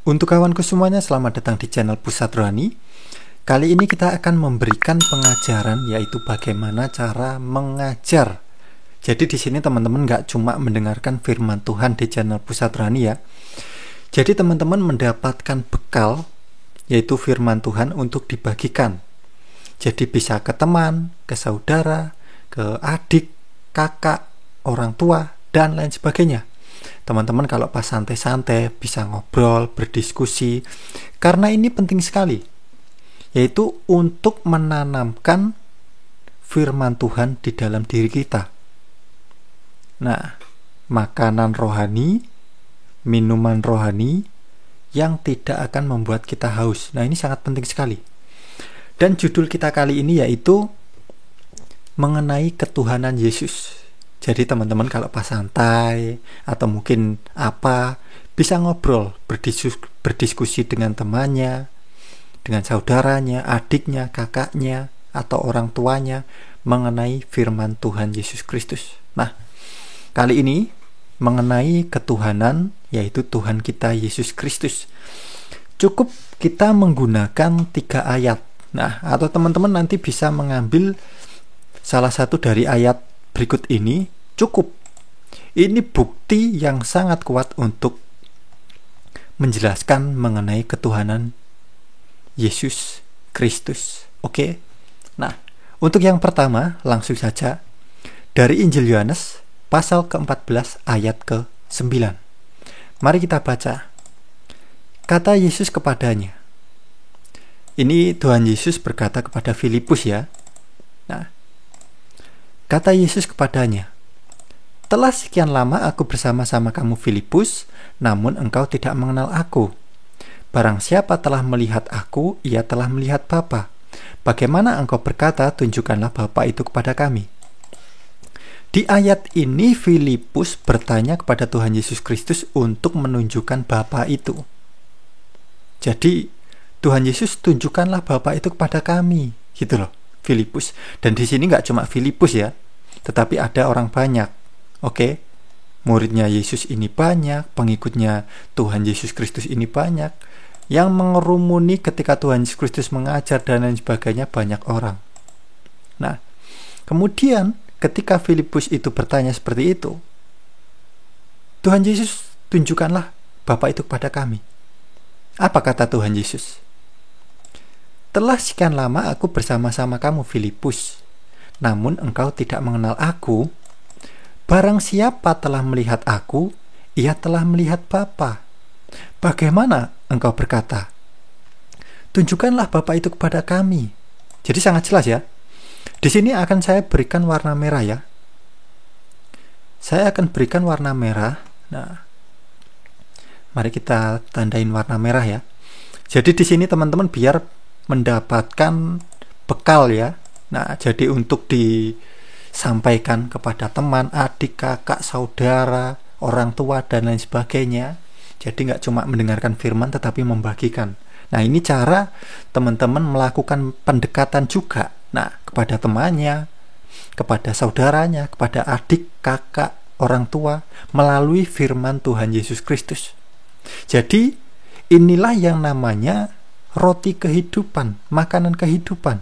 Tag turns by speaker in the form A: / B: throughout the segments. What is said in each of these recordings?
A: Untuk kawanku semuanya, selamat datang di channel Pusat Rohani. Kali ini kita akan memberikan pengajaran, yaitu bagaimana cara mengajar. Jadi di sini teman-teman nggak cuma mendengarkan firman Tuhan di channel Pusat Rohani ya. Jadi teman-teman mendapatkan bekal, yaitu firman Tuhan untuk dibagikan. Jadi bisa ke teman, ke saudara, ke adik, kakak, orang tua, dan lain sebagainya. Teman-teman kalau pas santai-santai bisa ngobrol, berdiskusi, karena ini penting sekali, yaitu untuk menanamkan firman Tuhan di dalam diri kita. Nah, makanan rohani, minuman rohani yang tidak akan membuat kita haus. Nah, ini sangat penting sekali. Dan judul kita kali ini yaitu mengenai ketuhanan Yesus. Jadi teman-teman kalau pas santai atau mungkin bisa ngobrol, berdiskusi dengan temannya, dengan saudaranya, adiknya, kakaknya, atau orang tuanya mengenai firman Tuhan Yesus Kristus. Nah, kali ini mengenai ketuhanan, yaitu Tuhan kita Yesus Kristus. Cukup kita menggunakan 3 ayat. Nah, atau teman-teman nanti bisa mengambil salah satu dari ayat berikut ini. Cukup. Ini bukti yang sangat kuat untuk menjelaskan mengenai ketuhanan Yesus Kristus. Oke. Nah, untuk yang pertama langsung saja dari Injil Yohanes pasal ke-14 ayat ke-9. Mari kita baca. Kata Yesus kepadanya. Ini Tuhan Yesus berkata kepada Filipus ya. Nah, kata Yesus kepadanya, telah sekian lama aku bersama-sama kamu Filipus, namun engkau tidak mengenal aku. Barang siapa telah melihat aku, ia telah melihat Bapa. Bagaimana engkau berkata, tunjukkanlah Bapa itu kepada kami? Di ayat ini Filipus bertanya kepada Tuhan Yesus Kristus untuk menunjukkan Bapa itu. Jadi Tuhan Yesus, tunjukkanlah Bapa itu kepada kami, gitu loh, Filipus. Dan di sini nggak cuma Filipus ya, tetapi ada orang banyak. Oke, muridnya Yesus ini banyak, pengikutnya Tuhan Yesus Kristus ini banyak, yang mengerumuni ketika Tuhan Yesus Kristus mengajar dan lain sebagainya banyak orang. Nah, kemudian ketika Filipus itu bertanya seperti itu, Tuhan Yesus, tunjukkanlah Bapa itu kepada kami. Apa kata Tuhan Yesus? Telah sekian lama aku bersama-sama kamu Filipus, namun engkau tidak mengenal aku. Barang siapa telah melihat aku, ia telah melihat Bapa. Bagaimana engkau berkata, tunjukkanlah Bapa itu kepada kami? Jadi sangat jelas ya. Di sini akan saya berikan warna merah ya. Saya akan berikan warna merah. Nah, mari kita tandain warna merah ya. Jadi di sini teman-teman biar mendapatkan bekal ya. Nah, jadi untuk disampaikan kepada teman, adik, kakak, saudara, orang tua, dan lain sebagainya. Jadi nggak cuma mendengarkan firman, tetapi membagikan. Nah, ini cara teman-teman melakukan pendekatan juga. Nah, kepada temannya, kepada saudaranya, kepada adik, kakak, orang tua, melalui firman Tuhan Yesus Kristus. Jadi, inilah yang namanya roti kehidupan, makanan kehidupan,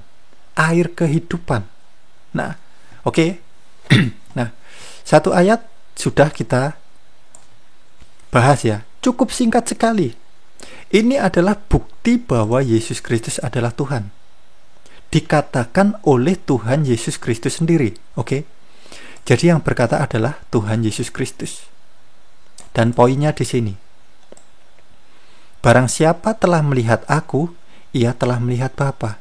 A: air kehidupan. Nah, oke. Nah, satu ayat sudah kita bahas ya. Cukup singkat sekali. Ini adalah bukti bahwa Yesus Kristus adalah Tuhan. Dikatakan oleh Tuhan Yesus Kristus sendiri. Oke. Jadi yang berkata adalah Tuhan Yesus Kristus. Dan poinnya di sini. Barang siapa telah melihat aku, ia telah melihat Bapa.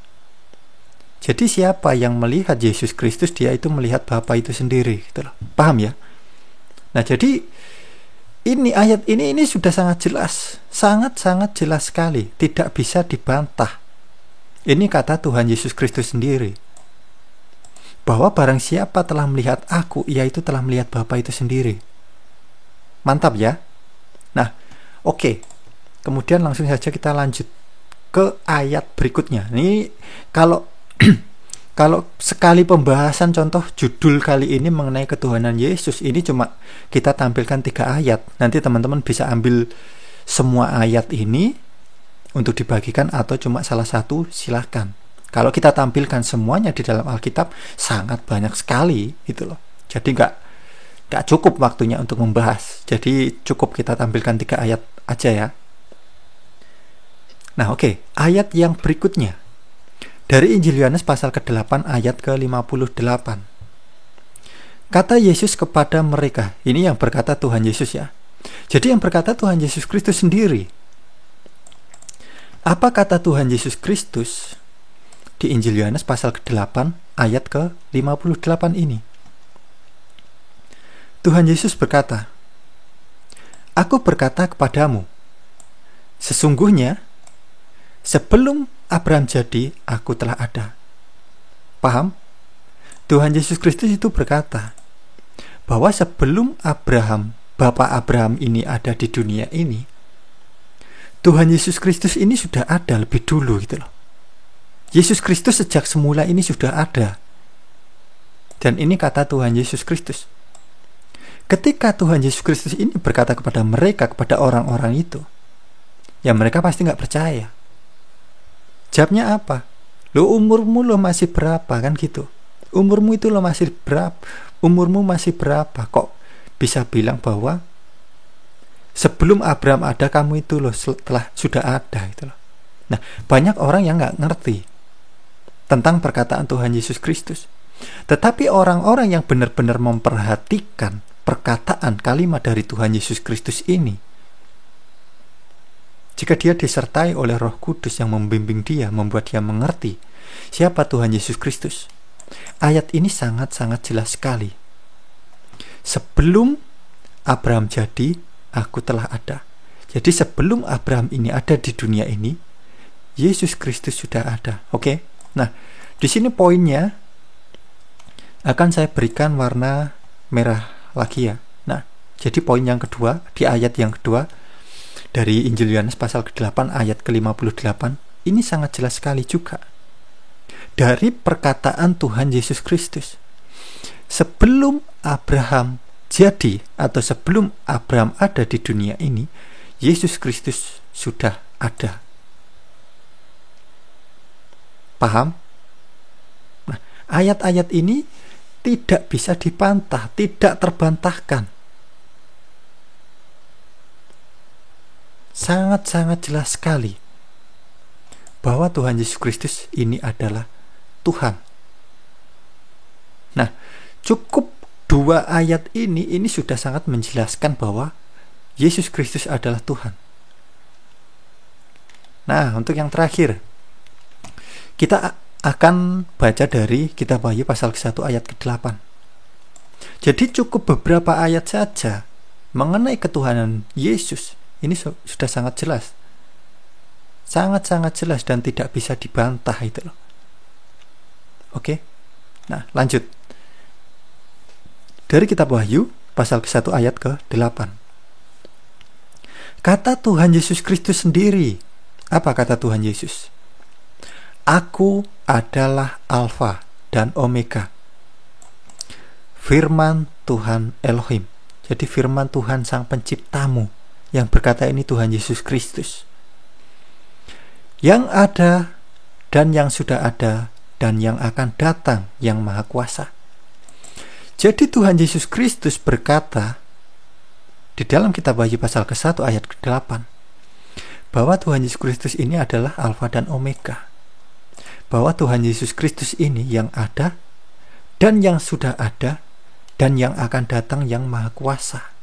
A: Jadi siapa yang melihat Yesus Kristus, dia itu melihat Bapa itu sendiri, gitu loh. Paham ya? Nah, jadi ini ayat ini sudah sangat jelas, sangat-sangat jelas sekali, tidak bisa dibantah. Ini kata Tuhan Yesus Kristus sendiri. Bahwa barang siapa telah melihat aku, ia itu telah melihat Bapa itu sendiri. Mantap ya? Nah, oke. Kemudian langsung saja kita lanjut ke ayat berikutnya. Ini kalau sekali pembahasan contoh judul kali ini mengenai ketuhanan Yesus, ini cuma kita tampilkan 3 ayat. Nanti teman-teman bisa ambil semua ayat ini untuk dibagikan atau cuma salah satu, silahkan. Kalau kita tampilkan semuanya di dalam Alkitab, sangat banyak sekali gitu loh. Jadi nggak cukup waktunya untuk membahas. Jadi cukup kita tampilkan 3 ayat aja ya. Nah oke, ayat yang berikutnya dari Injil Yohanes pasal ke-8 ayat ke-58. Kata Yesus kepada mereka, ini yang berkata Tuhan Yesus ya. Jadi yang berkata Tuhan Yesus Kristus sendiri. Apa kata Tuhan Yesus Kristus di Injil Yohanes pasal ke-8 ayat ke-58 ini? Tuhan Yesus berkata, Aku berkata kepadamu, sesungguhnya sebelum Abraham jadi, aku telah ada. Paham? Tuhan Yesus Kristus itu berkata bahwa sebelum Abraham, Bapak Abraham ini ada di dunia ini, Tuhan Yesus Kristus ini sudah ada lebih dulu gitu loh. Yesus Kristus sejak semula ini sudah ada. Dan ini kata Tuhan Yesus Kristus. Ketika Tuhan Yesus Kristus ini berkata kepada mereka, kepada orang-orang itu, ya mereka pasti nggak percaya. Jawabnya apa? Lo umurmu lo masih berapa kan gitu? Umurmu itu lo masih berapa? Umurmu masih berapa? Kok bisa bilang bahwa sebelum Abraham ada kamu itu lo sudah ada gitu loh. Nah, banyak orang yang nggak ngerti tentang perkataan Tuhan Yesus Kristus. Tetapi orang-orang yang benar-benar memperhatikan perkataan kalimat dari Tuhan Yesus Kristus ini, jika dia disertai oleh Roh Kudus yang membimbing dia, membuat dia mengerti siapa Tuhan Yesus Kristus, ayat ini sangat-sangat jelas sekali. Sebelum Abraham jadi, aku telah ada. Jadi sebelum Abraham ini ada di dunia ini, Yesus Kristus sudah ada. Oke? Nah, di sini poinnya akan saya berikan warna merah lagi ya. Nah, jadi poin yang kedua, di ayat yang kedua dari Injil Yohanes pasal ke-8 ayat ke-58, ini sangat jelas sekali juga. Dari perkataan Tuhan Yesus Kristus, sebelum Abraham jadi atau sebelum Abraham ada di dunia ini, Yesus Kristus sudah ada. Paham? Nah, ayat-ayat ini tidak bisa dibantah, tidak terbantahkan. Sangat-sangat jelas sekali bahwa Tuhan Yesus Kristus ini adalah Tuhan. Nah, cukup 2 ayat ini sudah sangat menjelaskan bahwa Yesus Kristus adalah Tuhan. Nah, untuk yang terakhir, kita akan baca dari kitab Wahyu pasal ke-1 ayat ke-8. Jadi cukup beberapa ayat saja mengenai ketuhanan Yesus. Ini sudah sangat jelas. Sangat-sangat jelas dan tidak bisa dibantah itu loh. Oke. Nah, lanjut. Dari kitab Wahyu pasal ke-1 ayat ke-8. Kata Tuhan Yesus Kristus sendiri. Apa kata Tuhan Yesus? Aku adalah Alfa dan Omega. Firman Tuhan Elohim. Jadi firman Tuhan Sang Penciptamu. Yang berkata ini Tuhan Yesus Kristus. Yang ada dan yang sudah ada dan yang akan datang, yang Maha Kuasa. Jadi Tuhan Yesus Kristus berkata di dalam kitab Wahyu pasal ke-1 ayat ke-8 bahwa Tuhan Yesus Kristus ini adalah Alfa dan Omega. Bahwa Tuhan Yesus Kristus ini yang ada dan yang sudah ada dan yang akan datang, yang Maha Kuasa.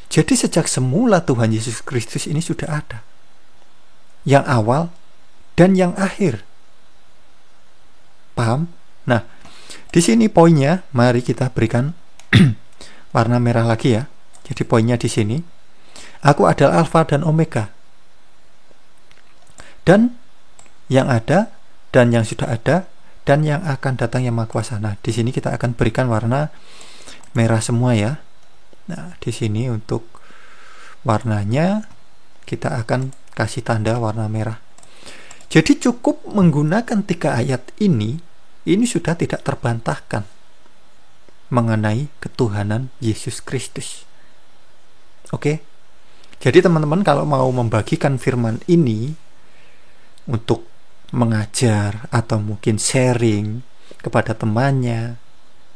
A: Jadi sejak semula Tuhan Yesus Kristus ini sudah ada. Yang awal dan yang akhir. Paham? Nah, di sini poinnya, mari kita berikan warna merah lagi ya. Jadi poinnya di sini, aku adalah Alfa dan Omega. Dan yang ada dan yang sudah ada dan yang akan datang, yang Maha Kuasa. Nah, di sini kita akan berikan warna merah semua ya. Nah, di sini untuk warnanya kita akan kasih tanda warna merah. Jadi cukup menggunakan 3 ayat ini sudah tidak terbantahkan mengenai ketuhanan Yesus Kristus. Oke? Jadi teman-teman kalau mau membagikan firman ini untuk mengajar atau mungkin sharing kepada temannya,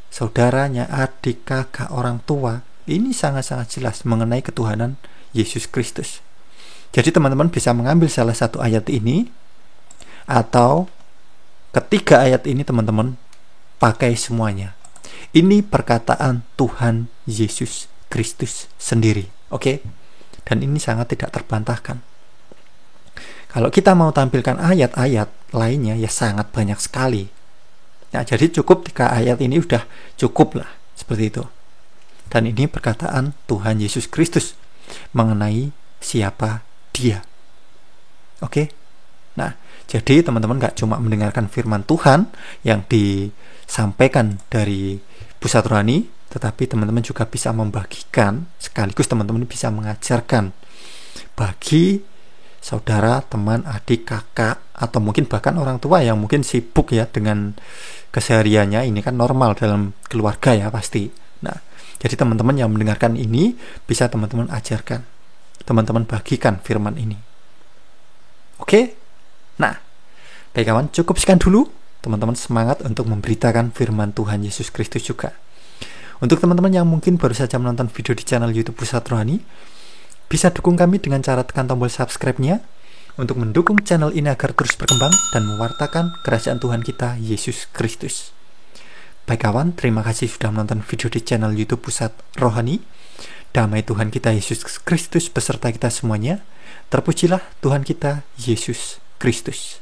A: saudaranya, adik, kakak, orang tua, ini sangat-sangat jelas mengenai ketuhanan Yesus Kristus. Jadi teman-teman bisa mengambil salah satu ayat ini atau ketiga ayat ini teman-teman pakai semuanya. Ini perkataan Tuhan Yesus Kristus sendiri, oke? Dan ini sangat tidak terbantahkan. Kalau kita mau tampilkan ayat-ayat lainnya ya sangat banyak sekali. Nah, jadi cukup 3 ayat ini udah cukup lah, seperti itu. Dan ini perkataan Tuhan Yesus Kristus mengenai siapa Dia. Oke? Nah, jadi teman-teman gak cuma mendengarkan firman Tuhan yang disampaikan dari Pusat Rohani, tetapi teman-teman juga bisa membagikan, sekaligus teman-teman bisa mengajarkan bagi saudara, teman, adik, kakak, atau mungkin bahkan orang tua yang mungkin sibuk ya dengan kesehariannya. Ini kan normal dalam keluarga ya pasti. Nah, jadi teman-teman yang mendengarkan ini bisa teman-teman ajarkan, teman-teman bagikan firman ini. Oke? Nah, baik kawan, cukup sekian dulu. Teman-teman semangat untuk memberitakan firman Tuhan Yesus Kristus juga. Untuk teman-teman yang mungkin baru saja menonton video di channel YouTube Pusat Rohani, bisa dukung kami dengan cara tekan tombol subscribe-nya untuk mendukung channel ini agar terus berkembang dan mewartakan kerajaan Tuhan kita Yesus Kristus. Baik kawan, terima kasih sudah menonton video di channel YouTube Pusat Rohani. Damai Tuhan kita Yesus Kristus beserta kita semuanya. Terpujilah Tuhan kita Yesus Kristus.